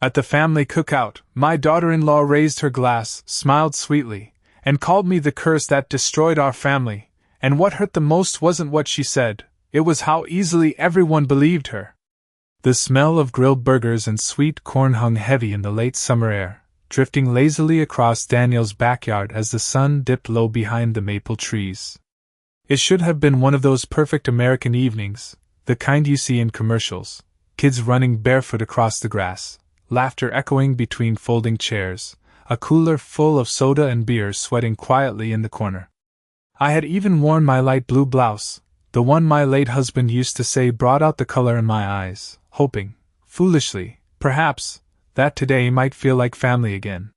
At the family cookout, my daughter-in-law raised her glass, smiled sweetly, and called me the curse that destroyed our family, and what hurt the most wasn't what she said, it was how easily everyone believed her. The smell of grilled burgers and sweet corn hung heavy in the late summer air, drifting lazily across Daniel's backyard as the sun dipped low behind the maple trees. It should have been one of those perfect American evenings, the kind you see in commercials, kids running barefoot across the grass, laughter echoing between folding chairs, a cooler full of soda and beer sweating quietly in the corner. I had even worn my light blue blouse, the one my late husband used to say brought out the color in my eyes, hoping, foolishly, perhaps, that today might feel like family again.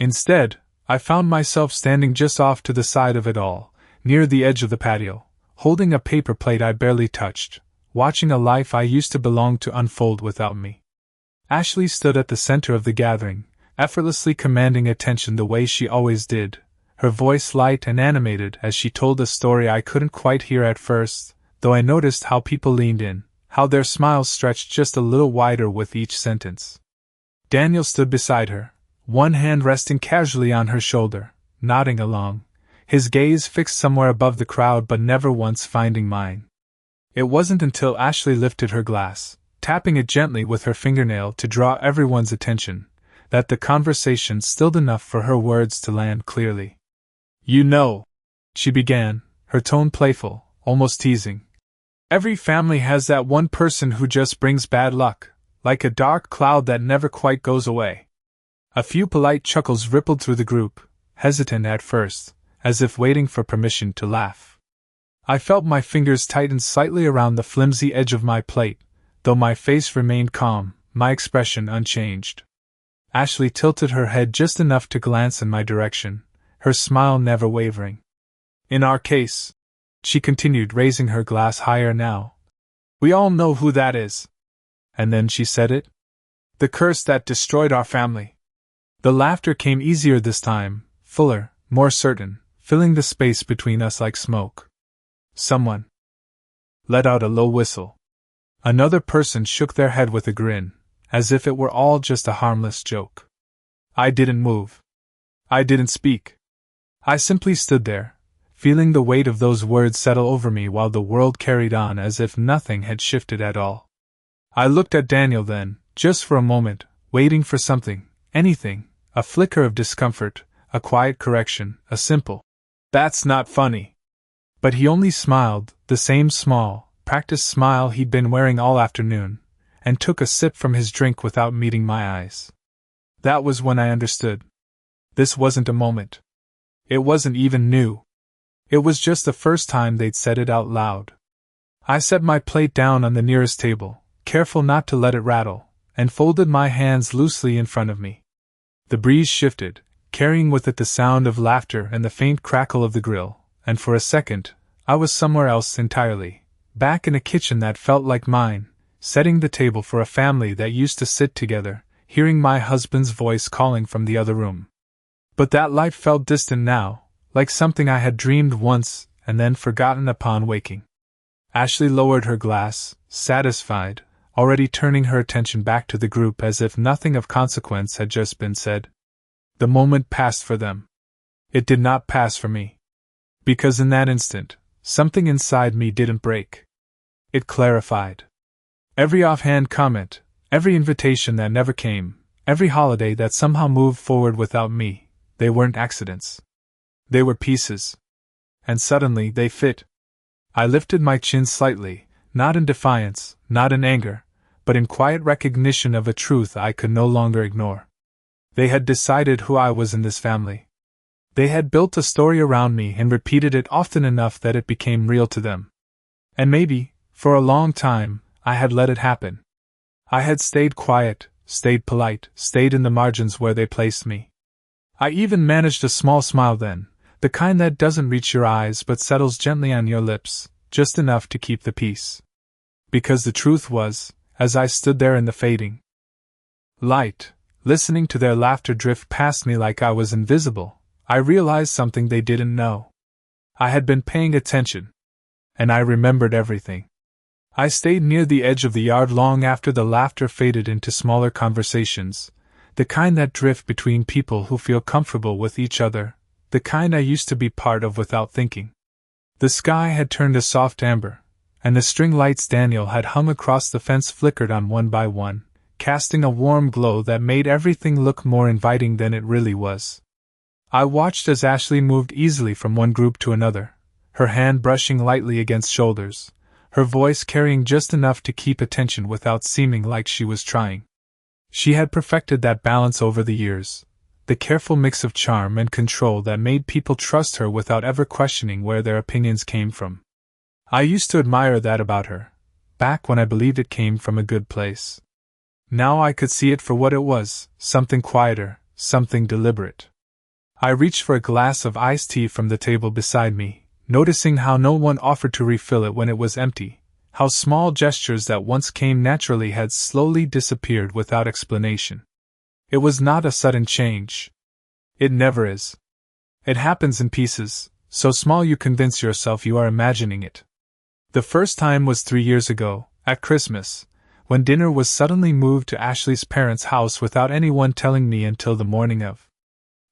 Instead, I found myself standing just off to the side of it all, near the edge of the patio, holding a paper plate I barely touched, watching a life I used to belong to unfold without me. Ashley stood at the center of the gathering, effortlessly commanding attention the way she always did, her voice light and animated as she told a story I couldn't quite hear at first, though I noticed how people leaned in, how their smiles stretched just a little wider with each sentence. Daniel stood beside her, one hand resting casually on her shoulder, nodding along, his gaze fixed somewhere above the crowd but never once finding mine. It wasn't until Ashley lifted her glass, tapping it gently with her fingernail to draw everyone's attention, that the conversation stilled enough for her words to land clearly. "You know," she began, her tone playful, almost teasing. "Every family has that one person who just brings bad luck, like a dark cloud that never quite goes away." A few polite chuckles rippled through the group, hesitant at first, as if waiting for permission to laugh. I felt my fingers tighten slightly around the flimsy edge of my plate, though my face remained calm, my expression unchanged. Ashley tilted her head just enough to glance in my direction, her smile never wavering. "In our case," she continued, raising her glass higher now, "we all know who that is." And then she said it. "The curse that destroyed our family." The laughter came easier this time, fuller, more certain, filling the space between us like smoke. Someone let out a low whistle. Another person shook their head with a grin, as if it were all just a harmless joke. I didn't move. I didn't speak. I simply stood there, feeling the weight of those words settle over me while the world carried on as if nothing had shifted at all. I looked at Daniel then, just for a moment, waiting for something, anything, a flicker of discomfort, a quiet correction, a simple, "That's not funny." But he only smiled, the same small, practiced smile he'd been wearing all afternoon, and took a sip from his drink without meeting my eyes. That was when I understood. This wasn't a moment. It wasn't even new. It was just the first time they'd said it out loud. I set my plate down on the nearest table, careful not to let it rattle, and folded my hands loosely in front of me. The breeze shifted, carrying with it the sound of laughter and the faint crackle of the grill, and for a second, I was somewhere else entirely, back in a kitchen that felt like mine, setting the table for a family that used to sit together, hearing my husband's voice calling from the other room. But that life felt distant now, like something I had dreamed once and then forgotten upon waking. Ashley lowered her glass, satisfied, already turning her attention back to the group as if nothing of consequence had just been said. The moment passed for them. It did not pass for me. Because in that instant, something inside me didn't break. It clarified. Every offhand comment, every invitation that never came, every holiday that somehow moved forward without me, they weren't accidents. They were pieces. And suddenly they fit. I lifted my chin slightly, not in defiance, not in anger, but in quiet recognition of a truth I could no longer ignore. They had decided who I was in this family. They had built a story around me and repeated it often enough that it became real to them. And maybe, for a long time, I had let it happen. I had stayed quiet, stayed polite, stayed in the margins where they placed me. I even managed a small smile then, the kind that doesn't reach your eyes but settles gently on your lips, just enough to keep the peace. Because the truth was, as I stood there in the fading light, listening to their laughter drift past me like I was invisible, I realized something they didn't know. I had been paying attention. And I remembered everything. I stayed near the edge of the yard long after the laughter faded into smaller conversations, the kind that drift between people who feel comfortable with each other, the kind I used to be part of without thinking. The sky had turned a soft amber, and the string lights Daniel had hung across the fence flickered on one by one, casting a warm glow that made everything look more inviting than it really was. I watched as Ashley moved easily from one group to another, her hand brushing lightly against shoulders, her voice carrying just enough to keep attention without seeming like she was trying. She had perfected that balance over the years, the careful mix of charm and control that made people trust her without ever questioning where their opinions came from. I used to admire that about her, back when I believed it came from a good place. Now I could see it for what it was, something quieter, something deliberate. I reached for a glass of iced tea from the table beside me, noticing how no one offered to refill it when it was empty, how small gestures that once came naturally had slowly disappeared without explanation. It was not a sudden change. It never is. It happens in pieces, so small you convince yourself you are imagining it. The first time was 3 years ago, at Christmas, when dinner was suddenly moved to Ashley's parents' house without anyone telling me until the morning of.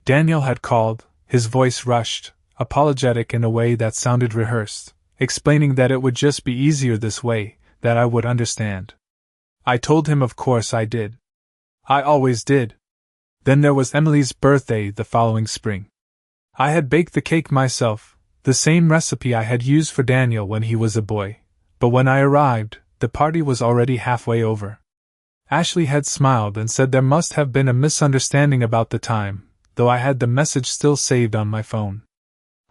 Daniel had called, his voice rushed, apologetic in a way that sounded rehearsed, explaining that it would just be easier this way, that I would understand. I told him of course I did. I always did. Then there was Emily's birthday the following spring. I had baked the cake myself, the same recipe I had used for Daniel when he was a boy, but when I arrived, the party was already halfway over. Ashley had smiled and said there must have been a misunderstanding about the time, though I had the message still saved on my phone.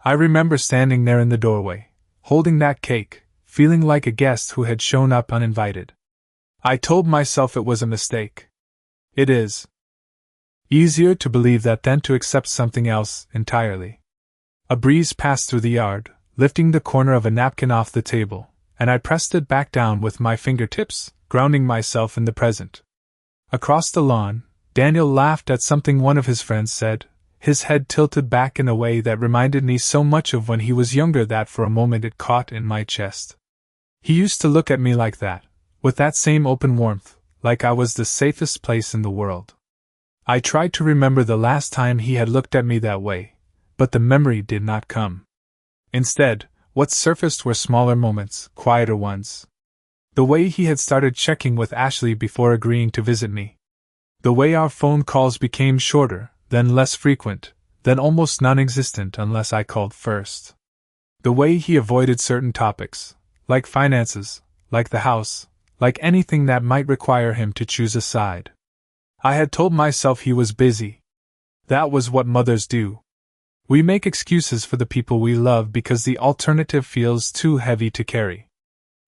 I remember standing there in the doorway, holding that cake, feeling like a guest who had shown up uninvited. I told myself it was a mistake. It is. Easier to believe that than to accept something else entirely. A breeze passed through the yard, lifting the corner of a napkin off the table, and I pressed it back down with my fingertips, grounding myself in the present. Across the lawn, Daniel laughed at something one of his friends said, his head tilted back in a way that reminded me so much of when he was younger that for a moment it caught in my chest. He used to look at me like that, with that same open warmth, like I was the safest place in the world. I tried to remember the last time he had looked at me that way, but the memory did not come. Instead, what surfaced were smaller moments, quieter ones. The way he had started checking with Ashley before agreeing to visit me. The way our phone calls became shorter, then less frequent, then almost non-existent unless I called first. The way he avoided certain topics, like finances, like the house, like anything that might require him to choose a side. I had told myself he was busy. That was what mothers do. We make excuses for the people we love because the alternative feels too heavy to carry.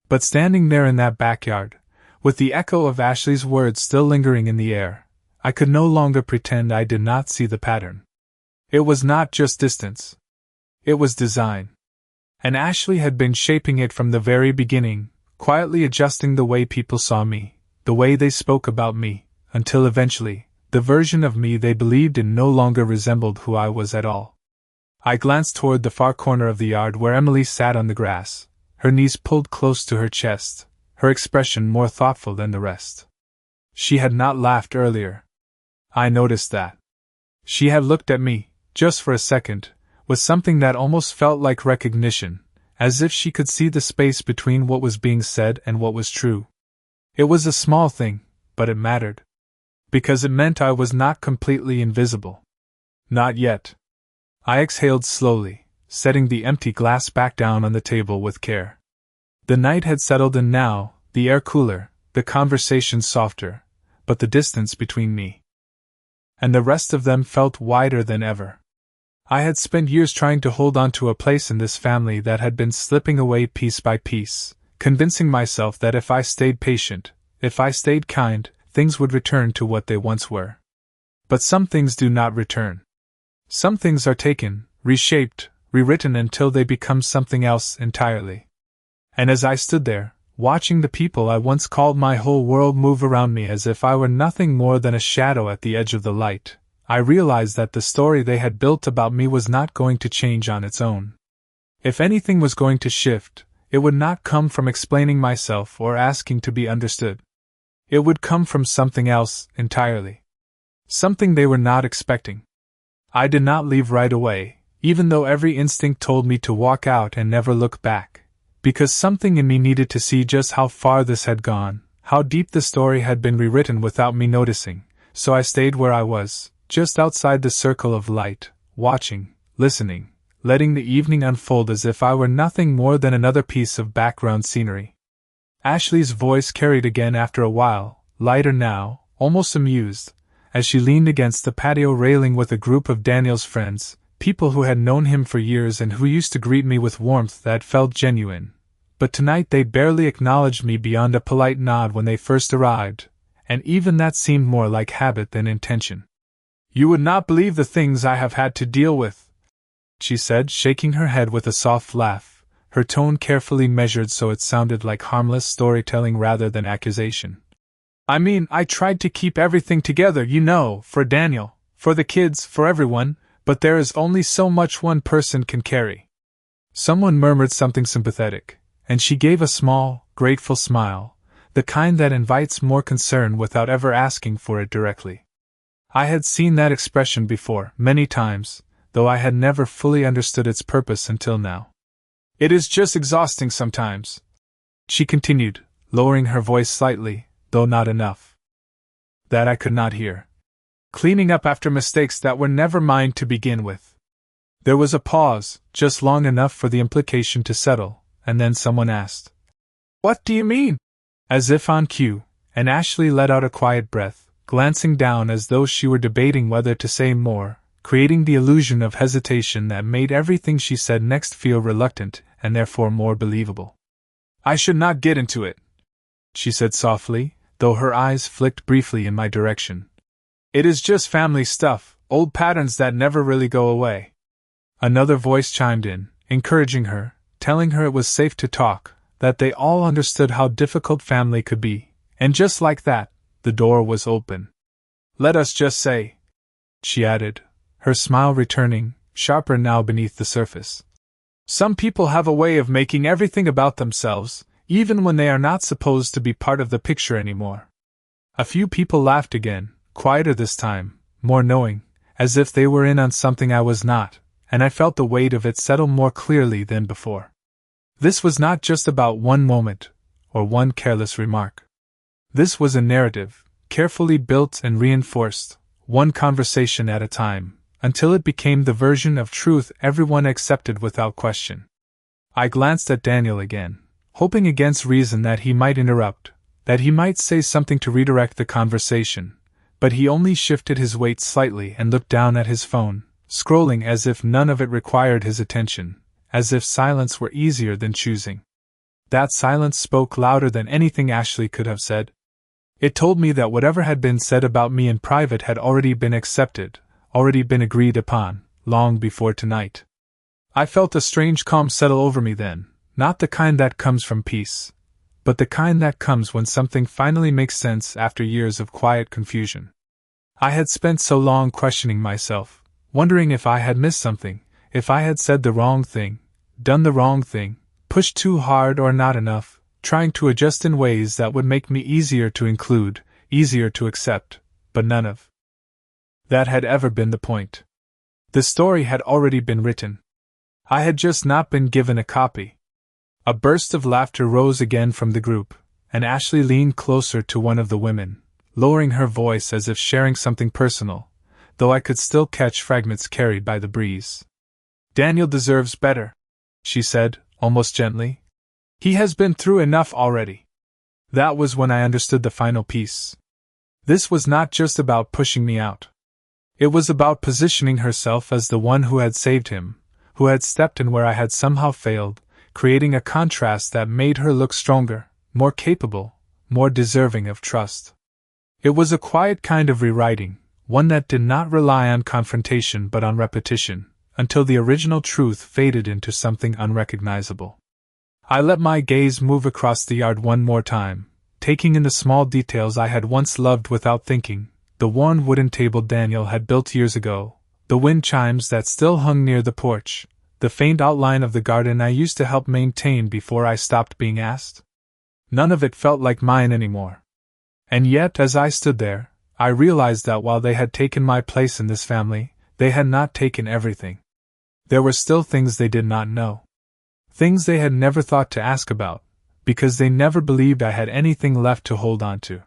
But standing there in that backyard, with the echo of Ashley's words still lingering in the air, I could no longer pretend I did not see the pattern. It was not just distance. It was design. And Ashley had been shaping it from the very beginning, quietly adjusting the way people saw me, the way they spoke about me, until eventually, the version of me they believed in no longer resembled who I was at all. I glanced toward the far corner of the yard where Emily sat on the grass, her knees pulled close to her chest, her expression more thoughtful than the rest. She had not laughed earlier. I noticed that. She had looked at me, just for a second, with something that almost felt like recognition, as if she could see the space between what was being said and what was true. It was a small thing, but it mattered. Because it meant I was not completely invisible. Not yet. I exhaled slowly, setting the empty glass back down on the table with care. The night had settled in now, the air cooler, the conversation softer, but the distance between me and the rest of them felt wider than ever. I had spent years trying to hold on to a place in this family that had been slipping away piece by piece, convincing myself that if I stayed patient, if I stayed kind, things would return to what they once were. But some things do not return. Some things are taken, reshaped, rewritten until they become something else entirely. And as I stood there, watching the people I once called my whole world move around me as if I were nothing more than a shadow at the edge of the light, I realized that the story they had built about me was not going to change on its own. If anything was going to shift, It would not come from explaining myself or asking to be understood. It would come from something else entirely. Something they were not expecting. I did not leave right away, even though every instinct told me to walk out and never look back, because something in me needed to see just how far this had gone, how deep the story had been rewritten without me noticing, so I stayed where I was, just outside the circle of light, watching, listening, letting the evening unfold as if I were nothing more than another piece of background scenery. Ashley's voice carried again after a while, lighter now, almost amused, as she leaned against the patio railing with a group of Daniel's friends, people who had known him for years and who used to greet me with warmth that felt genuine. But tonight they barely acknowledged me beyond a polite nod when they first arrived, and even that seemed more like habit than intention. "You would not believe the things I have had to deal with," she said, shaking her head with a soft laugh, her tone carefully measured so it sounded like harmless storytelling rather than accusation. "I mean, I tried to keep everything together, you know, for Daniel, for the kids, for everyone, but there is only so much one person can carry." Someone murmured something sympathetic, and she gave a small, grateful smile, the kind that invites more concern without ever asking for it directly. I had seen that expression before, many times, though I had never fully understood its purpose until now. "It is just exhausting sometimes," she continued, lowering her voice slightly, though not enough that I could not hear. "Cleaning up after mistakes that were never mine to begin with." There was a pause, just long enough for the implication to settle, and then someone asked, "What do you mean?" As if on cue, and Ashley let out a quiet breath, glancing down as though she were debating whether to say more, creating the illusion of hesitation that made everything she said next feel reluctant and therefore more believable. "I should not get into it," she said softly, though her eyes flicked briefly in my direction. "It is just family stuff, old patterns that never really go away." Another voice chimed in, encouraging her, telling her it was safe to talk, that they all understood how difficult family could be, and just like that, the door was open. "Let us just say," she added, her smile returning, sharper now beneath the surface. "Some people have a way of making everything about themselves, even when they are not supposed to be part of the picture anymore." A few people laughed again, quieter this time, more knowing, as if they were in on something I was not, and I felt the weight of it settle more clearly than before. This was not just about one moment, or one careless remark. This was a narrative, carefully built and reinforced, one conversation at a time, until it became the version of truth everyone accepted without question. I glanced at Daniel again, hoping against reason that he might interrupt, that he might say something to redirect the conversation, but he only shifted his weight slightly and looked down at his phone, scrolling as if none of it required his attention, as if silence were easier than choosing. That silence spoke louder than anything Ashley could have said. It told me that whatever had been said about me in private had already been accepted, already been agreed upon, long before tonight. I felt a strange calm settle over me then, not the kind that comes from peace, but the kind that comes when something finally makes sense after years of quiet confusion. I had spent so long questioning myself, wondering if I had missed something, if I had said the wrong thing, done the wrong thing, pushed too hard or not enough, trying to adjust in ways that would make me easier to include, easier to accept, but none of that had ever been the point. The story had already been written. I had just not been given a copy. A burst of laughter rose again from the group, and Ashley leaned closer to one of the women, lowering her voice as if sharing something personal, though I could still catch fragments carried by the breeze. "Daniel deserves better," she said, almost gently. "He has been through enough already." That was when I understood the final piece. This was not just about pushing me out. It was about positioning herself as the one who had saved him, who had stepped in where I had somehow failed, creating a contrast that made her look stronger, more capable, more deserving of trust. It was a quiet kind of rewriting, one that did not rely on confrontation but on repetition, until the original truth faded into something unrecognizable. I let my gaze move across the yard one more time, taking in the small details I had once loved without thinking, the worn wooden table Daniel had built years ago, the wind chimes that still hung near the porch, the faint outline of the garden I used to help maintain before I stopped being asked? None of it felt like mine anymore. And yet, as I stood there, I realized that while they had taken my place in this family, they had not taken everything. There were still things they did not know. Things they had never thought to ask about, because they never believed I had anything left to hold on to.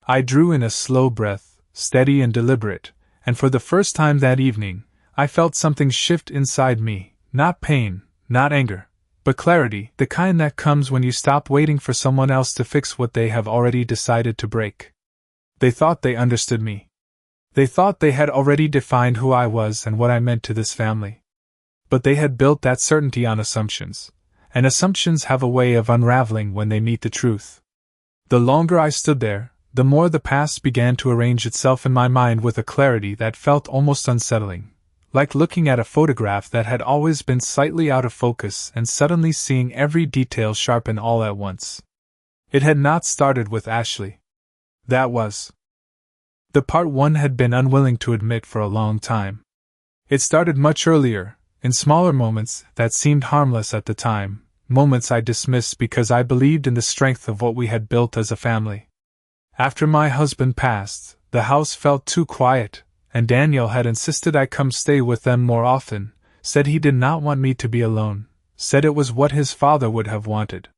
I drew in a slow breath, steady and deliberate, and for the first time that evening, I felt something shift inside me. Not pain, not anger, but clarity, the kind that comes when you stop waiting for someone else to fix what they have already decided to break. They thought they understood me. They thought they had already defined who I was and what I meant to this family. But they had built that certainty on assumptions, and assumptions have a way of unraveling when they meet the truth. The longer I stood there, the more the past began to arrange itself in my mind with a clarity that felt almost unsettling. Like looking at a photograph that had always been slightly out of focus and suddenly seeing every detail sharpen all at once. It had not started with Ashley. That was the part one had been unwilling to admit for a long time. It started much earlier, in smaller moments that seemed harmless at the time, moments I dismissed because I believed in the strength of what we had built as a family. After my husband passed, the house felt too quiet, and Daniel had insisted I come stay with them more often, said he did not want me to be alone, said it was what his father would have wanted.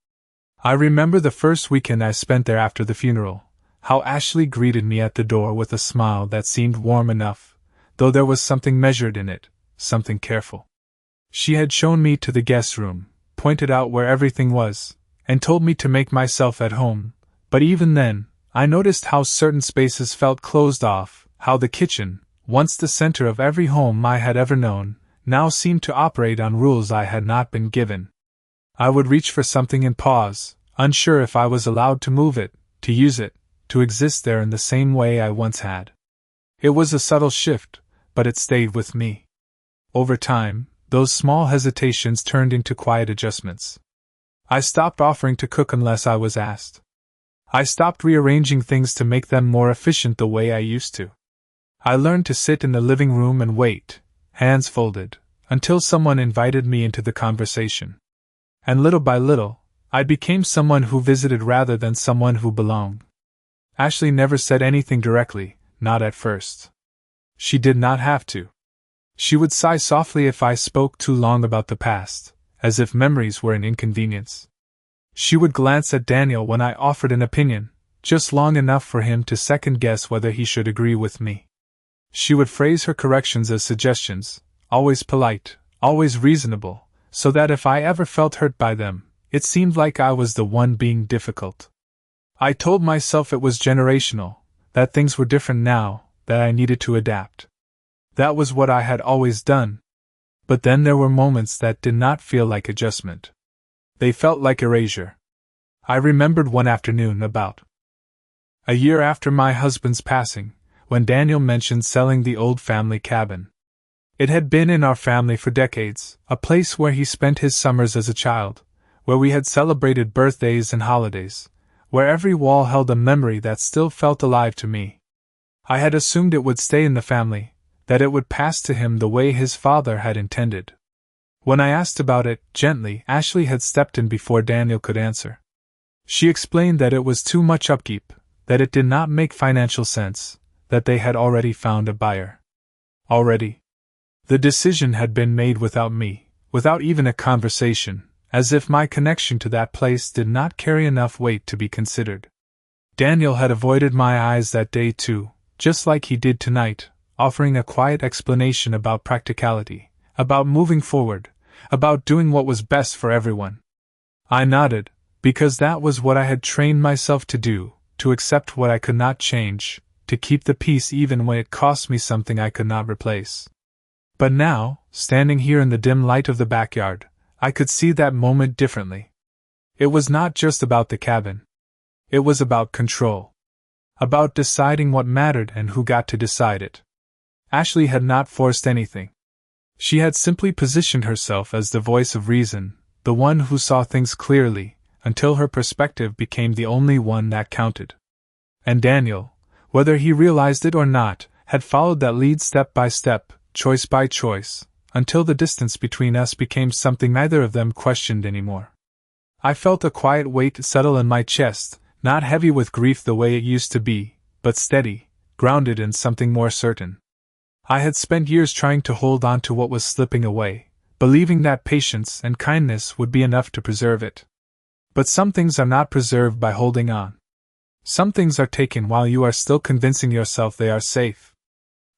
I remember the first weekend I spent there after the funeral, how Ashley greeted me at the door with a smile that seemed warm enough, though there was something measured in it, something careful. She had shown me to the guest room, pointed out where everything was, and told me to make myself at home, but even then, I noticed how certain spaces felt closed off, how the kitchen, once the center of every home I had ever known, now seemed to operate on rules I had not been given. I would reach for something and pause, unsure if I was allowed to move it, to use it, to exist there in the same way I once had. It was a subtle shift, but it stayed with me. Over time, those small hesitations turned into quiet adjustments. I stopped offering to cook unless I was asked. I stopped rearranging things to make them more efficient the way I used to. I learned to sit in the living room and wait, hands folded, until someone invited me into the conversation. And little by little, I became someone who visited rather than someone who belonged. Ashley never said anything directly, not at first. She did not have to. She would sigh softly if I spoke too long about the past, as if memories were an inconvenience. She would glance at Daniel when I offered an opinion, just long enough for him to second-guess whether he should agree with me. She would phrase her corrections as suggestions, always polite, always reasonable, so that if I ever felt hurt by them, it seemed like I was the one being difficult. I told myself it was generational, that things were different now, that I needed to adapt. That was what I had always done. But then there were moments that did not feel like adjustment. They felt like erasure. I remembered one afternoon about a year after my husband's passing, when Daniel mentioned selling the old family cabin. It had been in our family for decades, a place where he spent his summers as a child, where we had celebrated birthdays and holidays, where every wall held a memory that still felt alive to me. I had assumed it would stay in the family, that it would pass to him the way his father had intended. When I asked about it, gently, Ashley had stepped in before Daniel could answer. She explained that it was too much upkeep, that it did not make financial sense, that they had already found a buyer. Already. The decision had been made without me, without even a conversation, as if my connection to that place did not carry enough weight to be considered. Daniel had avoided my eyes that day too, just like he did tonight, offering a quiet explanation about practicality, about moving forward, about doing what was best for everyone. I nodded, because that was what I had trained myself to do, to accept what I could not change, to keep the peace even when it cost me something I could not replace. But now, standing here in the dim light of the backyard, I could see that moment differently. It was not just about the cabin. It was about control. About deciding what mattered and who got to decide it. Ashley had not forced anything. She had simply positioned herself as the voice of reason, the one who saw things clearly, until her perspective became the only one that counted. And Daniel, whether he realized it or not, had followed that lead step by step, choice by choice, until the distance between us became something neither of them questioned anymore. I felt a quiet weight settle in my chest, not heavy with grief the way it used to be, but steady, grounded in something more certain. I had spent years trying to hold on to what was slipping away, believing that patience and kindness would be enough to preserve it. But some things are not preserved by holding on. Some things are taken while you are still convincing yourself they are safe.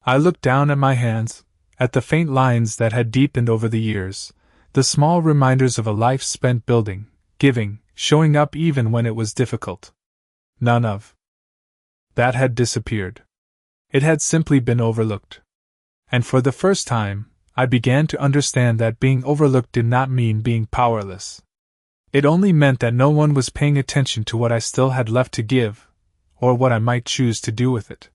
I looked down at my hands, at the faint lines that had deepened over the years, the small reminders of a life spent building, giving, showing up even when it was difficult. None of that had disappeared. It had simply been overlooked. And for the first time, I began to understand that being overlooked did not mean being powerless. It only meant that no one was paying attention to what I still had left to give, or what I might choose to do with it.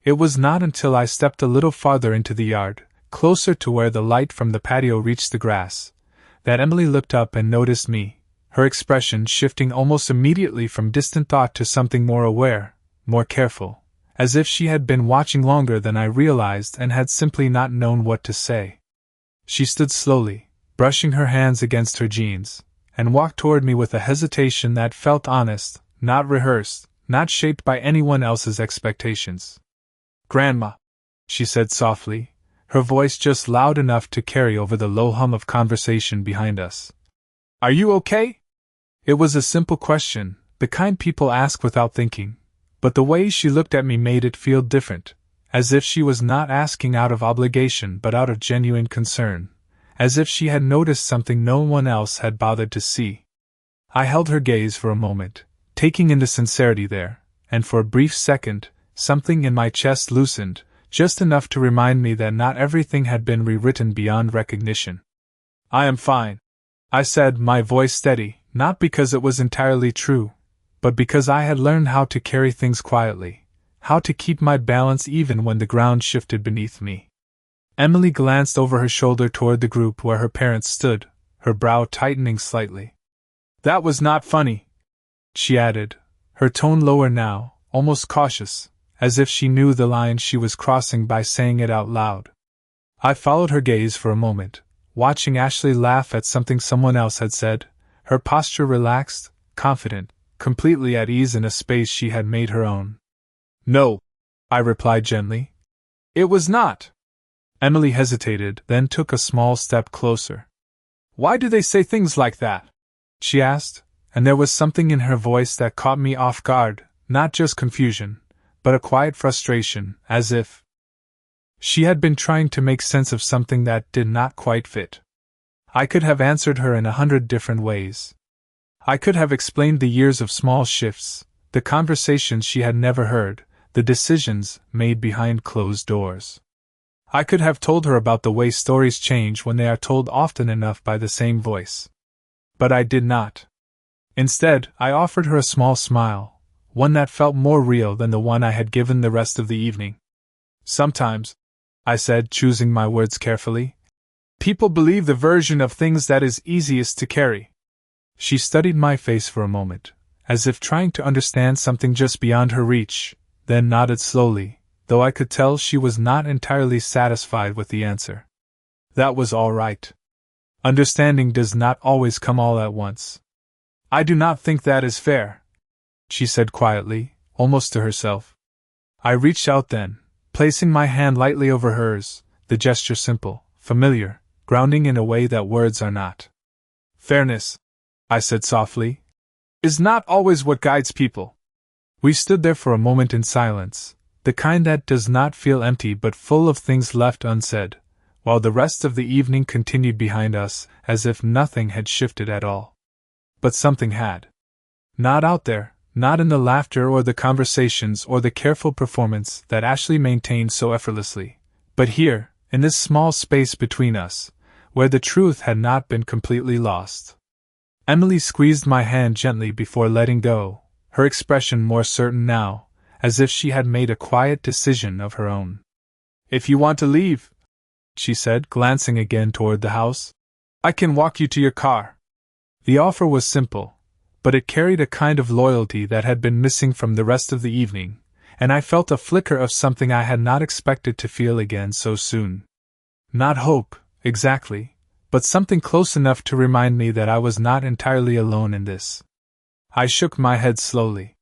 It was not until I stepped a little farther into the yard, closer to where the light from the patio reached the grass, that Emily looked up and noticed me, her expression shifting almost immediately from distant thought to something more aware, more careful, as if she had been watching longer than I realized and had simply not known what to say. She stood slowly, brushing her hands against her jeans, and walked toward me with a hesitation that felt honest, not rehearsed, not shaped by anyone else's expectations. "Grandma," she said softly, her voice just loud enough to carry over the low hum of conversation behind us. "Are you okay?" It was a simple question, the kind people ask without thinking, but the way she looked at me made it feel different, as if she was not asking out of obligation but out of genuine concern, as if she had noticed something no one else had bothered to see. I held her gaze for a moment, taking in the sincerity there, and for a brief second, something in my chest loosened, just enough to remind me that not everything had been rewritten beyond recognition. "I am fine," I said, my voice steady, not because it was entirely true, but because I had learned how to carry things quietly, how to keep my balance even when the ground shifted beneath me. Emily glanced over her shoulder toward the group where her parents stood, her brow tightening slightly. "That was not funny," she added, her tone lower now, almost cautious, as if she knew the line she was crossing by saying it out loud. I followed her gaze for a moment, watching Ashley laugh at something someone else had said, her posture relaxed, confident, completely at ease in a space she had made her own. "No," I replied gently. "It was not." Emily hesitated, then took a small step closer. "Why do they say things like that?" she asked, and there was something in her voice that caught me off guard, not just confusion, but a quiet frustration, as if she had been trying to make sense of something that did not quite fit. I could have answered her in 100 different ways. I could have explained the years of small shifts, the conversations she had never heard, the decisions made behind closed doors. I could have told her about the way stories change when they are told often enough by the same voice. But I did not. Instead, I offered her a small smile, one that felt more real than the one I had given the rest of the evening. "Sometimes," I said, choosing my words carefully, "people believe the version of things that is easiest to carry." She studied my face for a moment, as if trying to understand something just beyond her reach, then nodded slowly, though I could tell she was not entirely satisfied with the answer. That was all right. Understanding does not always come all at once. "I do not think that is fair," she said quietly, almost to herself. I reached out then, placing my hand lightly over hers, the gesture simple, familiar, grounding in a way that words are not. "Fairness," I said softly, "is not always what guides people." We stood there for a moment in silence, the kind that does not feel empty but full of things left unsaid, while the rest of the evening continued behind us, as if nothing had shifted at all. But something had. Not out there, not in the laughter or the conversations or the careful performance that Ashley maintained so effortlessly, but here, in this small space between us, where the truth had not been completely lost. Emily squeezed my hand gently before letting go, her expression more certain now, as if she had made a quiet decision of her own. "If you want to leave," she said, glancing again toward the house, "I can walk you to your car." The offer was simple, but it carried a kind of loyalty that had been missing from the rest of the evening, and I felt a flicker of something I had not expected to feel again so soon. Not hope, exactly, but something close enough to remind me that I was not entirely alone in this. I shook my head slowly.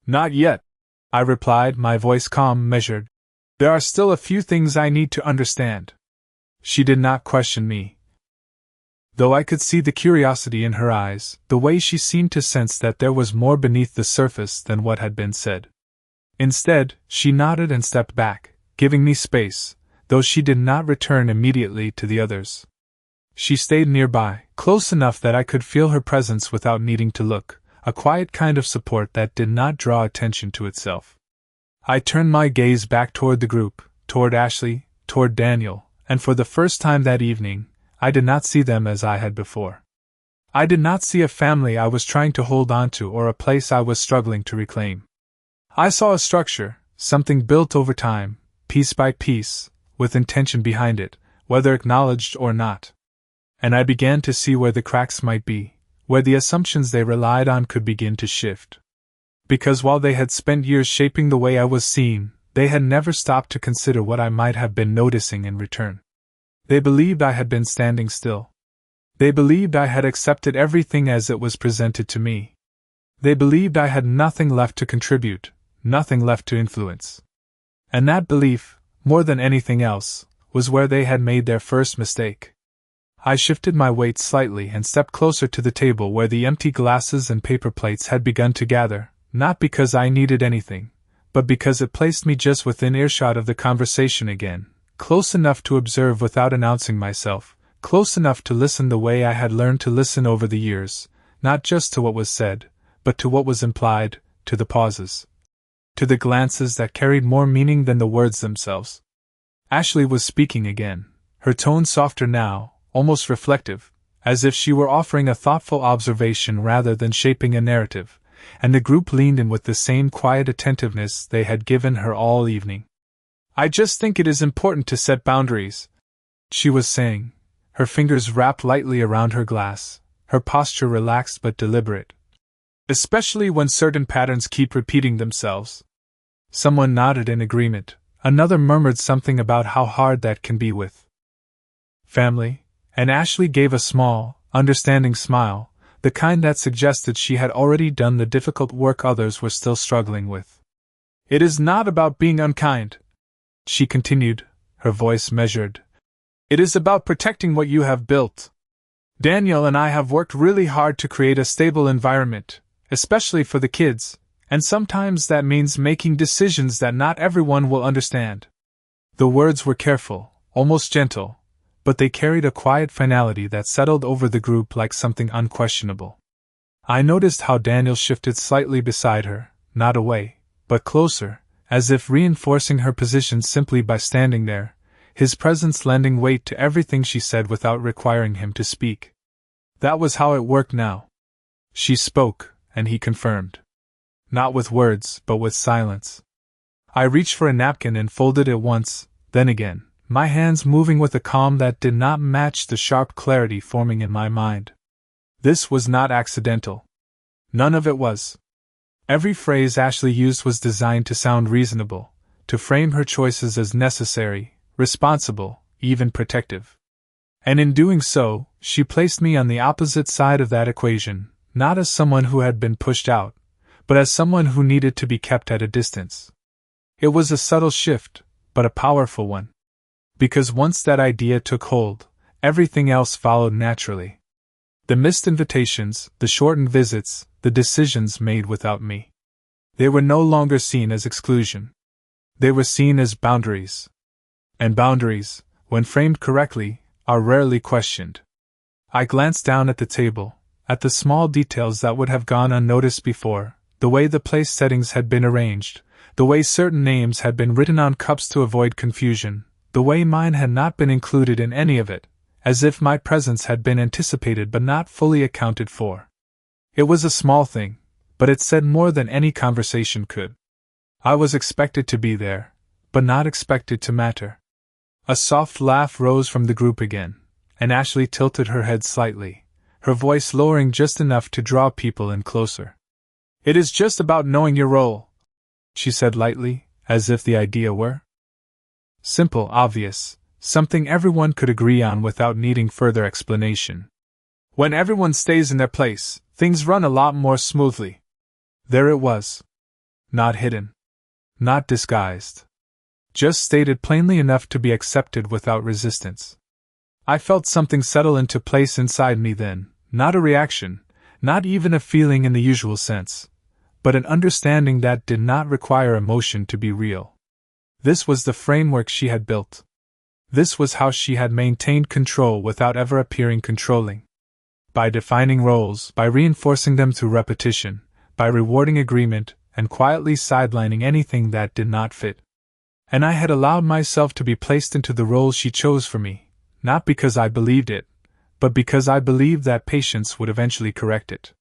Not yet, I replied, my voice calm, measured. There are still a few things I need to understand. She did not question me, though I could see the curiosity in her eyes, the way she seemed to sense that there was more beneath the surface than what had been said. Instead, she nodded and stepped back, giving me space, though she did not return immediately to the others. She stayed nearby, close enough that I could feel her presence without needing to look, a quiet kind of support that did not draw attention to itself. I turned my gaze back toward the group, toward Ashley, toward Daniel, and for the first time that evening, I did not see them as I had before. I did not see a family I was trying to hold on to or a place I was struggling to reclaim. I saw a structure, something built over time, piece by piece, with intention behind it, whether acknowledged or not. And I began to see where the cracks might be, where the assumptions they relied on could begin to shift. Because while they had spent years shaping the way I was seen, they had never stopped to consider what I might have been noticing in return. They believed I had been standing still. They believed I had accepted everything as it was presented to me. They believed I had nothing left to contribute, nothing left to influence. And that belief, more than anything else, was where they had made their first mistake. I shifted my weight slightly and stepped closer to the table where the empty glasses and paper plates had begun to gather, not because I needed anything, but because it placed me just within earshot of the conversation again, close enough to observe without announcing myself, close enough to listen the way I had learned to listen over the years, not just to what was said, but to what was implied, to the pauses, to the glances that carried more meaning than the words themselves. Ashley was speaking again, her tone softer now, almost reflective, as if she were offering a thoughtful observation rather than shaping a narrative, and the group leaned in with the same quiet attentiveness they had given her all evening. I just think it is important to set boundaries, she was saying, her fingers wrapped lightly around her glass, her posture relaxed but deliberate. Especially when certain patterns keep repeating themselves. Someone nodded in agreement, another murmured something about how hard that can be with family, and Ashley gave a small, understanding smile, the kind that suggested she had already done the difficult work others were still struggling with. It is not about being unkind, she continued, her voice measured. It is about protecting what you have built. Daniel and I have worked really hard to create a stable environment, especially for the kids, and sometimes that means making decisions that not everyone will understand. The words were careful, almost gentle, but they carried a quiet finality that settled over the group like something unquestionable. I noticed how Daniel shifted slightly beside her, not away, but closer, as if reinforcing her position simply by standing there, his presence lending weight to everything she said without requiring him to speak. That was how it worked now. She spoke, and he confirmed. Not with words, but with silence. I reached for a napkin and folded it once, then again, my hands moving with a calm that did not match the sharp clarity forming in my mind. This was not accidental. None of it was. Every phrase Ashley used was designed to sound reasonable, to frame her choices as necessary, responsible, even protective. And in doing so, she placed me on the opposite side of that equation, not as someone who had been pushed out, but as someone who needed to be kept at a distance. It was a subtle shift, but a powerful one. Because once that idea took hold, everything else followed naturally. The missed invitations, the shortened visits, the decisions made without me. They were no longer seen as exclusion. They were seen as boundaries. And boundaries, when framed correctly, are rarely questioned. I glanced down at the table, at the small details that would have gone unnoticed before, the way the place settings had been arranged, the way certain names had been written on cups to avoid confusion, the way mine had not been included in any of it, as if my presence had been anticipated but not fully accounted for. It was a small thing, but it said more than any conversation could. I was expected to be there, but not expected to matter. A soft laugh rose from the group again, and Ashley tilted her head slightly, her voice lowering just enough to draw people in closer. It is just about knowing your role, she said lightly, as if the idea were simple, obvious, something everyone could agree on without needing further explanation. When everyone stays in their place, things run a lot more smoothly. There it was. Not hidden. Not disguised. Just stated plainly enough to be accepted without resistance. I felt something settle into place inside me then, not a reaction, not even a feeling in the usual sense, but an understanding that did not require emotion to be real. This was the framework she had built. This was how she had maintained control without ever appearing controlling. By defining roles, by reinforcing them through repetition, by rewarding agreement, and quietly sidelining anything that did not fit. And I had allowed myself to be placed into the role she chose for me, not because I believed it, but because I believed that patience would eventually correct it.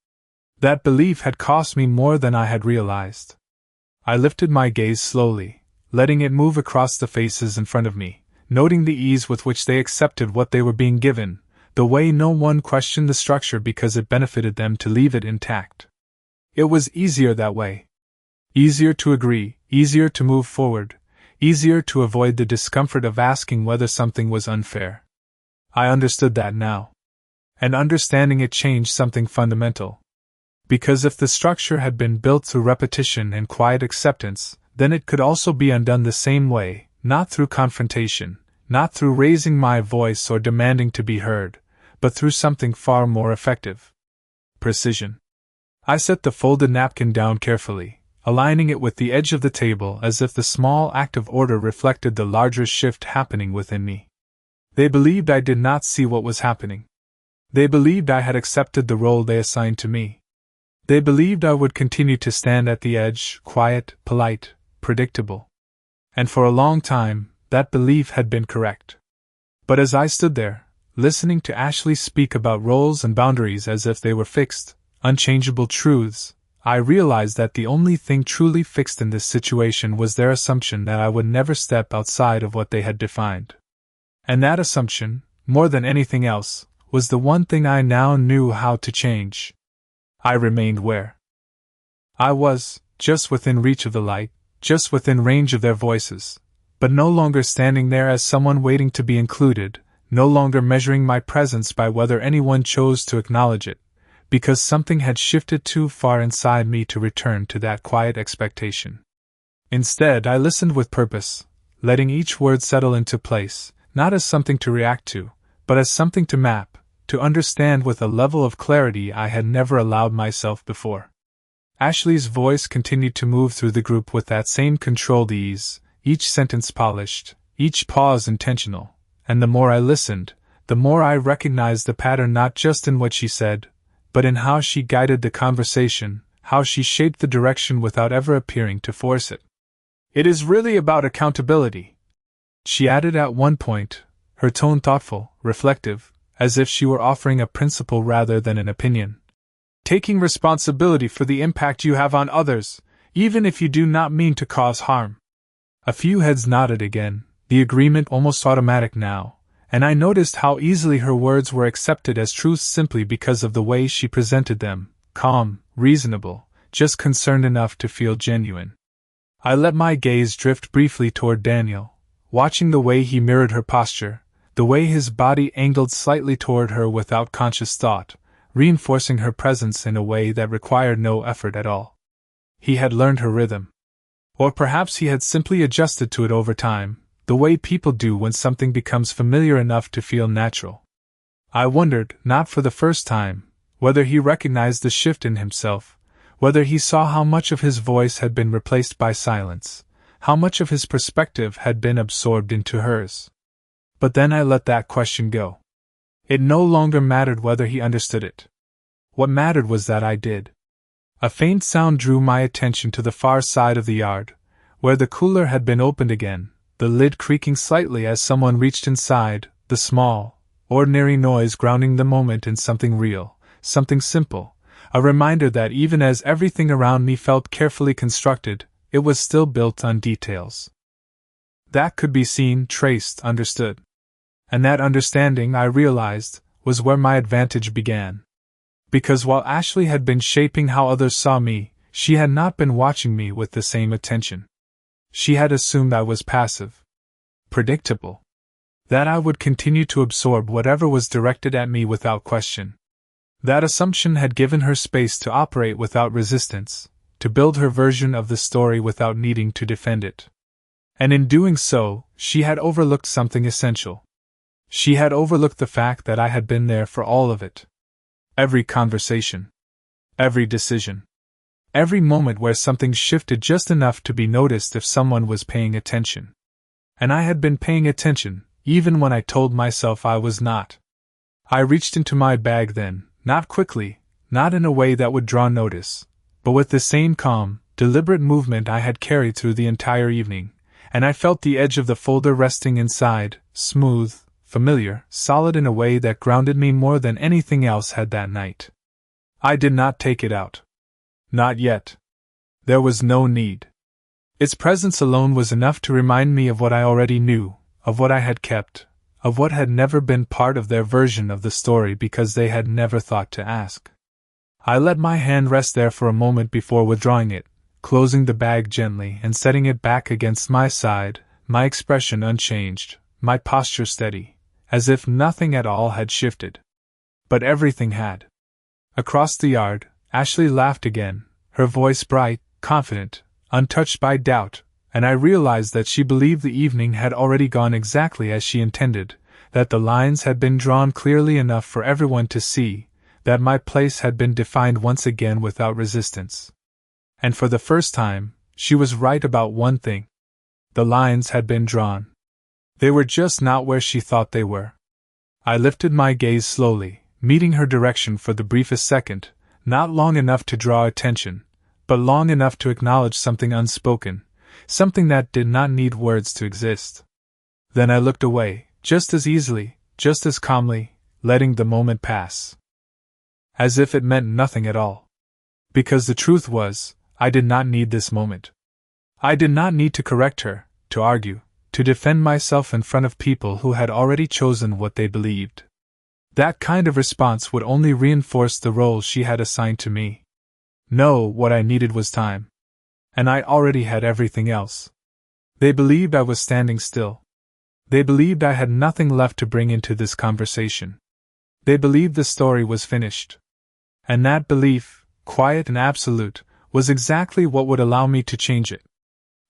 That belief had cost me more than I had realized. I lifted my gaze slowly, letting it move across the faces in front of me, noting the ease with which they accepted what they were being given, the way no one questioned the structure because it benefited them to leave it intact. It was easier that way. Easier to agree, easier to move forward, easier to avoid the discomfort of asking whether something was unfair. I understood that now. And understanding it changed something fundamental. Because if the structure had been built through repetition and quiet acceptance, then it could also be undone the same way, not through confrontation, not through raising my voice or demanding to be heard, but through something far more effective. Precision. I set the folded napkin down carefully, aligning it with the edge of the table as if the small act of order reflected the larger shift happening within me. They believed I did not see what was happening. They believed I had accepted the role they assigned to me. They believed I would continue to stand at the edge, quiet, polite, predictable. And for a long time, that belief had been correct. But as I stood there, listening to Ashley speak about roles and boundaries as if they were fixed, unchangeable truths, I realized that the only thing truly fixed in this situation was their assumption that I would never step outside of what they had defined. And that assumption, more than anything else, was the one thing I now knew how to change. I remained where I was, just within reach of the light, just within range of their voices, but no longer standing there as someone waiting to be included, no longer measuring my presence by whether anyone chose to acknowledge it, because something had shifted too far inside me to return to that quiet expectation. Instead, I listened with purpose, letting each word settle into place, not as something to react to, but as something to map, to understand with a level of clarity I had never allowed myself before. Ashley's voice continued to move through the group with that same controlled ease, each sentence polished, each pause intentional, and the more I listened, the more I recognized the pattern not just in what she said, but in how she guided the conversation, how she shaped the direction without ever appearing to force it. "It is really about accountability," she added at one point, her tone thoughtful, reflective, as if she were offering a principle rather than an opinion. "Taking responsibility for the impact you have on others, even if you do not mean to cause harm." A few heads nodded again, the agreement almost automatic now, and I noticed how easily her words were accepted as truths simply because of the way she presented them, calm, reasonable, just concerned enough to feel genuine. I let my gaze drift briefly toward Daniel, watching the way he mirrored her posture, the way his body angled slightly toward her without conscious thought, reinforcing her presence in a way that required no effort at all. He had learned her rhythm. Or perhaps he had simply adjusted to it over time, the way people do when something becomes familiar enough to feel natural. I wondered, not for the first time, whether he recognized the shift in himself, whether he saw how much of his voice had been replaced by silence, how much of his perspective had been absorbed into hers. But then I let that question go. It no longer mattered whether he understood it. What mattered was that I did. A faint sound drew my attention to the far side of the yard, where the cooler had been opened again, the lid creaking slightly as someone reached inside, the small, ordinary noise grounding the moment in something real, something simple, a reminder that even as everything around me felt carefully constructed, it was still built on details that could be seen, traced, understood. And that understanding, I realized, was where my advantage began. Because while Ashley had been shaping how others saw me, she had not been watching me with the same attention. She had assumed I was passive, predictable, That I would continue to absorb whatever was directed at me without question. That assumption had given her space to operate without resistance, to build her version of the story without needing to defend it. And in doing so, she had overlooked something essential. She had overlooked the fact that I had been there for all of it. Every conversation. Every decision. Every moment where something shifted just enough to be noticed if someone was paying attention. And I had been paying attention, even when I told myself I was not. I reached into my bag then, not quickly, not in a way that would draw notice, but with the same calm, deliberate movement I had carried through the entire evening, and I felt the edge of the folder resting inside, smooth, familiar, solid in a way that grounded me more than anything else had that night. I did not take it out. Not yet. There was no need. Its presence alone was enough to remind me of what I already knew, of what I had kept, of what had never been part of their version of the story because they had never thought to ask. I let my hand rest there for a moment before withdrawing it, closing the bag gently and setting it back against my side, my expression unchanged, my posture steady, as if nothing at all had shifted. But everything had. Across the yard, Ashley laughed again, her voice bright, confident, untouched by doubt, and I realized that she believed the evening had already gone exactly as she intended, that the lines had been drawn clearly enough for everyone to see, that my place had been defined once again without resistance. And for the first time, she was right about one thing. The lines had been drawn. They were just not where she thought they were. I lifted my gaze slowly, meeting her direction for the briefest second, not long enough to draw attention, but long enough to acknowledge something unspoken, something that did not need words to exist. Then I looked away, just as easily, just as calmly, letting the moment pass. As if it meant nothing at all. Because the truth was, I did not need this moment. I did not need to correct her, to argue, to defend myself in front of people who had already chosen what they believed. That kind of response would only reinforce the role she had assigned to me. No, what I needed was time. And I already had everything else. They believed I was standing still. They believed I had nothing left to bring into this conversation. They believed the story was finished. And that belief, quiet and absolute, was exactly what would allow me to change it.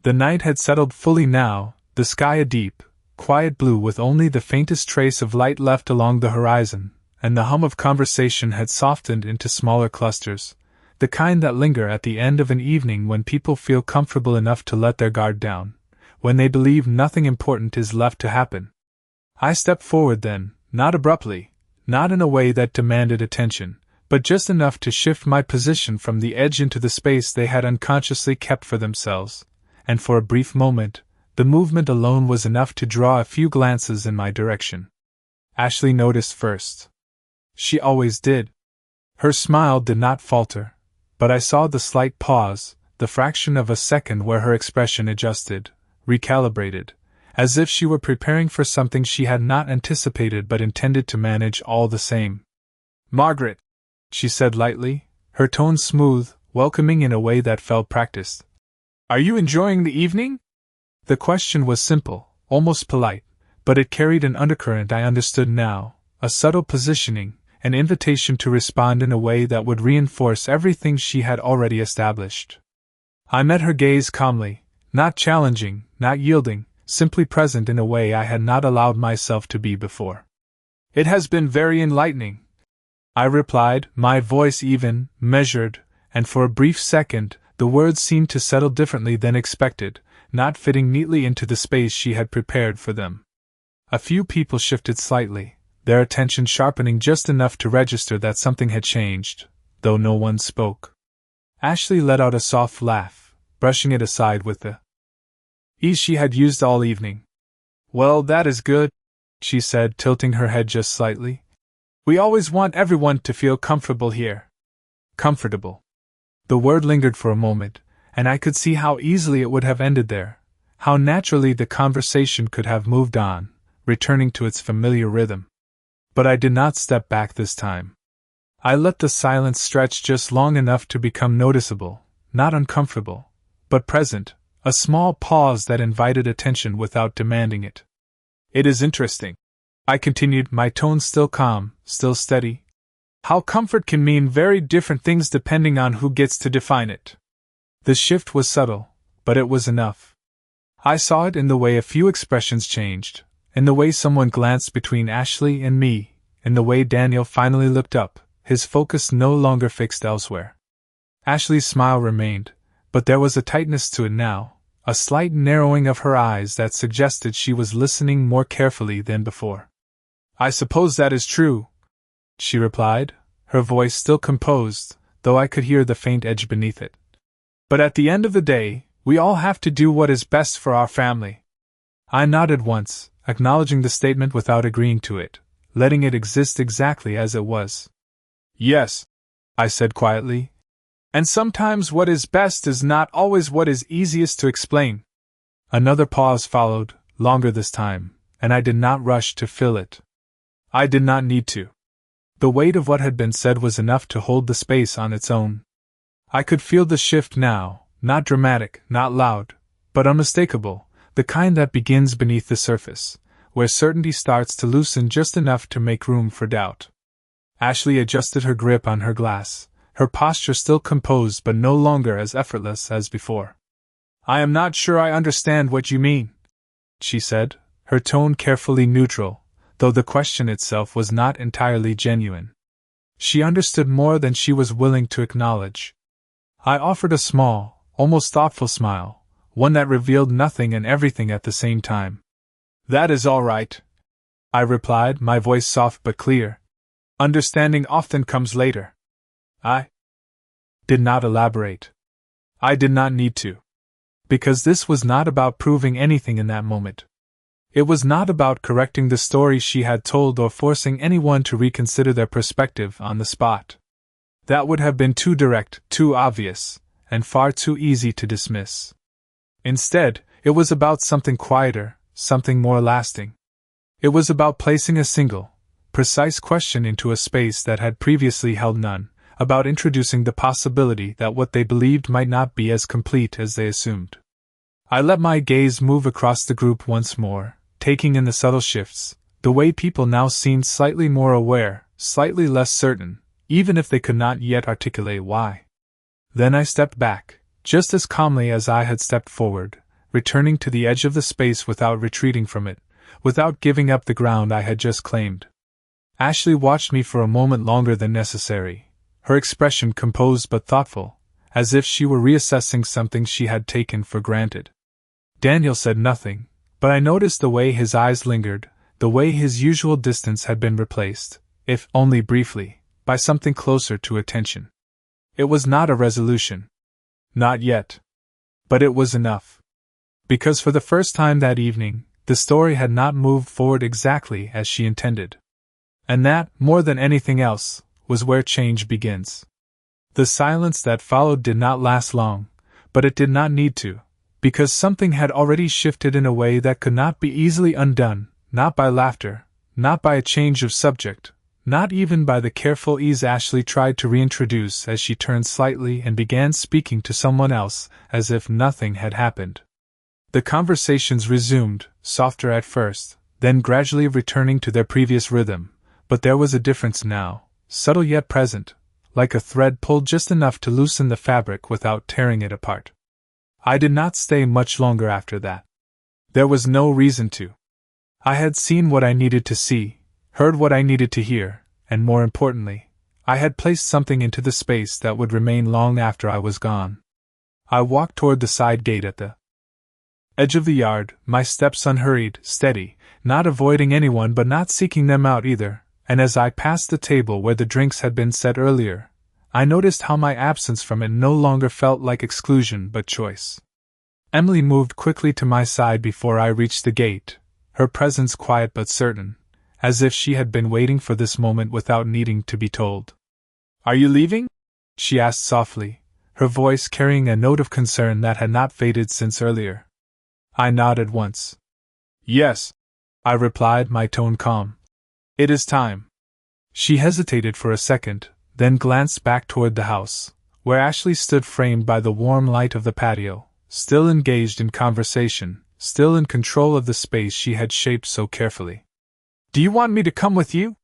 The night had settled fully now, the sky a deep, quiet blue with only the faintest trace of light left along the horizon, and the hum of conversation had softened into smaller clusters, the kind that linger at the end of an evening when people feel comfortable enough to let their guard down, when they believe nothing important is left to happen. I stepped forward then, not abruptly, not in a way that demanded attention, but just enough to shift my position from the edge into the space they had unconsciously kept for themselves, and for a brief moment, the movement alone was enough to draw a few glances in my direction. Ashley noticed first. She always did. Her smile did not falter, but I saw the slight pause, the fraction of a second where her expression adjusted, recalibrated, as if she were preparing for something she had not anticipated but intended to manage all the same. "Margaret," she said lightly, her tone smooth, welcoming in a way that felt practiced. "Are you enjoying the evening?" The question was simple, almost polite, but it carried an undercurrent I understood now, a subtle positioning, an invitation to respond in a way that would reinforce everything she had already established. I met her gaze calmly, not challenging, not yielding, simply present in a way I had not allowed myself to be before. "It has been very enlightening," I replied, my voice even, measured, and for a brief second, the words seemed to settle differently than expected, not fitting neatly into the space she had prepared for them. A few people shifted slightly, their attention sharpening just enough to register that something had changed, though no one spoke. Ashley let out a soft laugh, brushing it aside with the ease she had used all evening. "Well, that is good," she said, tilting her head just slightly. "We always want everyone to feel comfortable here." Comfortable. The word lingered for a moment, and I could see how easily it would have ended there, how naturally the conversation could have moved on, returning to its familiar rhythm. But I did not step back this time. I let the silence stretch just long enough to become noticeable, not uncomfortable, but present, a small pause that invited attention without demanding it. It is interesting, I continued, my tone still calm, still steady, how comfort can mean very different things depending on who gets to define it. The shift was subtle, but it was enough. I saw it in the way a few expressions changed, in the way someone glanced between Ashley and me, in the way Daniel finally looked up, his focus no longer fixed elsewhere. Ashley's smile remained, but there was a tightness to it now, a slight narrowing of her eyes that suggested she was listening more carefully than before. I suppose that is true, she replied, her voice still composed, though I could hear the faint edge beneath it. But at the end of the day, we all have to do what is best for our family. I nodded once, acknowledging the statement without agreeing to it, letting it exist exactly as it was. Yes, I said quietly. And sometimes what is best is not always what is easiest to explain. Another pause followed, longer this time, and I did not rush to fill it. I did not need to. The weight of what had been said was enough to hold the space on its own. I could feel the shift now, not dramatic, not loud, but unmistakable, the kind that begins beneath the surface, where certainty starts to loosen just enough to make room for doubt. Ashley adjusted her grip on her glass, her posture still composed but no longer as effortless as before. I am not sure I understand what you mean, she said, her tone carefully neutral, though the question itself was not entirely genuine. She understood more than she was willing to acknowledge. I offered a small, almost thoughtful smile, one that revealed nothing and everything at the same time. That is all right, I replied, my voice soft but clear. Understanding often comes later. I did not elaborate. I did not need to. Because this was not about proving anything in that moment. It was not about correcting the story she had told or forcing anyone to reconsider their perspective on the spot. That would have been too direct, too obvious, and far too easy to dismiss. Instead, it was about something quieter, something more lasting. It was about placing a single, precise question into a space that had previously held none, about introducing the possibility that what they believed might not be as complete as they assumed. I let my gaze move across the group once more, taking in the subtle shifts, the way people now seemed slightly more aware, slightly less certain, even if they could not yet articulate why. Then I stepped back, just as calmly as I had stepped forward, returning to the edge of the space without retreating from it, without giving up the ground I had just claimed. Ashley watched me for a moment longer than necessary, her expression composed but thoughtful, as if she were reassessing something she had taken for granted. Daniel said nothing, but I noticed the way his eyes lingered, the way his usual distance had been replaced, if only briefly, by something closer to attention. It was not a resolution. Not yet. But it was enough. Because for the first time that evening, the story had not moved forward exactly as she intended. And that, more than anything else, was where change begins. The silence that followed did not last long, but it did not need to, because something had already shifted in a way that could not be easily undone, not by laughter, not by a change of subject, not even by the careful ease Ashley tried to reintroduce as she turned slightly and began speaking to someone else, as if nothing had happened. The conversations resumed, softer at first, then gradually returning to their previous rhythm, but there was a difference now, subtle yet present, like a thread pulled just enough to loosen the fabric without tearing it apart. I did not stay much longer after that. There was no reason to. I had seen what I needed to see, heard what I needed to hear, and more importantly, I had placed something into the space that would remain long after I was gone. I walked toward the side gate at the edge of the yard, my steps unhurried, steady, not avoiding anyone but not seeking them out either, and as I passed the table where the drinks had been set earlier, I noticed how my absence from it no longer felt like exclusion but choice. Emily moved quickly to my side before I reached the gate, her presence quiet but certain, as if she had been waiting for this moment without needing to be told. "Are you leaving?" she asked softly, her voice carrying a note of concern that had not faded since earlier. I nodded once. "Yes," I replied, my tone calm. "It is time." She hesitated for a second, then glanced back toward the house, where Ashley stood framed by the warm light of the patio, still engaged in conversation, still in control of the space she had shaped so carefully. "Do you want me to come with you?"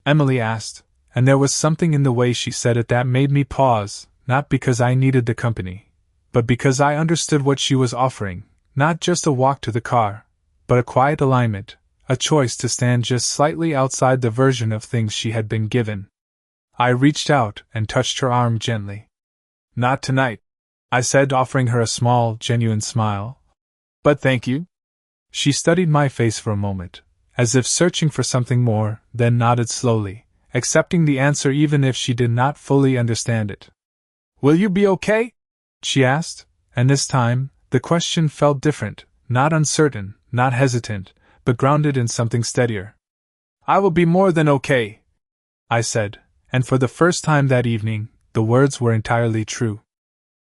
Emily asked, and there was something in the way she said it that made me pause, not because I needed the company, but because I understood what she was offering, not just a walk to the car, but a quiet alignment, a choice to stand just slightly outside the version of things she had been given. I reached out and touched her arm gently. "Not tonight," I said, offering her a small, genuine smile. "But thank you." She studied my face for a moment, as if searching for something more, then nodded slowly, accepting the answer even if she did not fully understand it. "Will you be okay?" she asked, and this time, the question felt different, not uncertain, not hesitant, but grounded in something steadier. "I will be more than okay," I said, and for the first time that evening, the words were entirely true.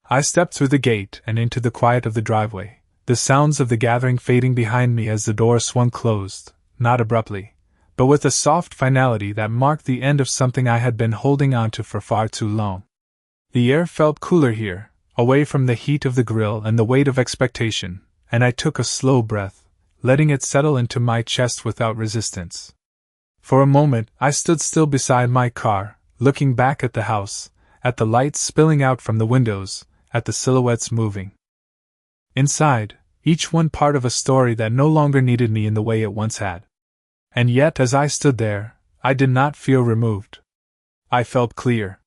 I stepped through the gate and into the quiet of the driveway, the sounds of the gathering fading behind me as the door swung closed, not abruptly, but with a soft finality that marked the end of something I had been holding on to for far too long. The air felt cooler here, away from the heat of the grill and the weight of expectation, and I took a slow breath, letting it settle into my chest without resistance. For a moment, I stood still beside my car, looking back at the house, at the lights spilling out from the windows, at the silhouettes moving. Inside, each one part of a story that no longer needed me in the way it once had. And yet, as I stood there, I did not feel removed. I felt clear.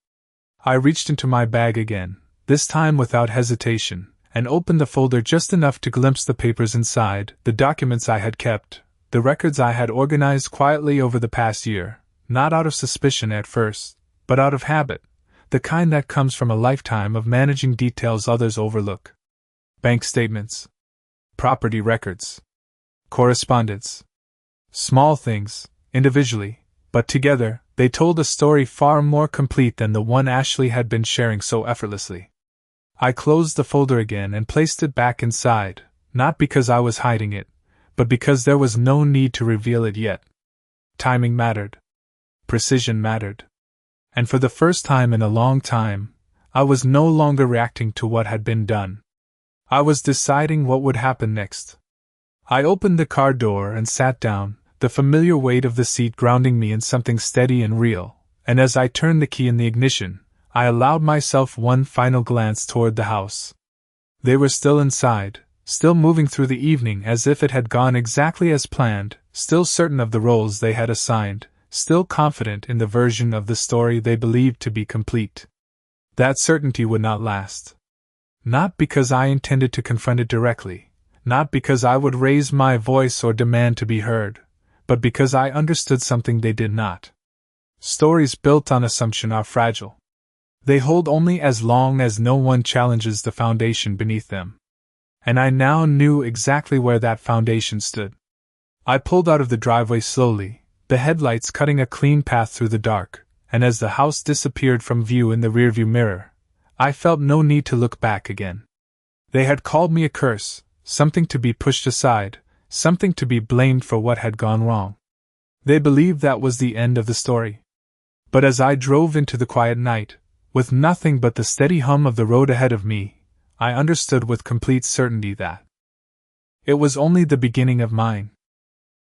I reached into my bag again, this time without hesitation, and opened the folder just enough to glimpse the papers inside, the documents I had kept, the records I had organized quietly over the past year, not out of suspicion at first, but out of habit, the kind that comes from a lifetime of managing details others overlook. Bank statements, property records, correspondence. Small things, individually, but together, they told a story far more complete than the one Ashley had been sharing so effortlessly. I closed the folder again and placed it back inside, not because I was hiding it, but because there was no need to reveal it yet. Timing mattered. Precision mattered. And for the first time in a long time, I was no longer reacting to what had been done. I was deciding what would happen next. I opened the car door and sat down, the familiar weight of the seat grounding me in something steady and real, and as I turned the key in the ignition, I allowed myself one final glance toward the house. They were still inside, still moving through the evening as if it had gone exactly as planned, still certain of the roles they had assigned, still confident in the version of the story they believed to be complete. That certainty would not last. Not because I intended to confront it directly, not because I would raise my voice or demand to be heard, but because I understood something they did not. Stories built on assumption are fragile. They hold only as long as no one challenges the foundation beneath them. And I now knew exactly where that foundation stood. I pulled out of the driveway slowly, the headlights cutting a clean path through the dark, and as the house disappeared from view in the rearview mirror, I felt no need to look back again. They had called me a curse, something to be pushed aside, something to be blamed for what had gone wrong. They believed that was the end of the story. But as I drove into the quiet night, with nothing but the steady hum of the road ahead of me, I understood with complete certainty that it was only the beginning of mine.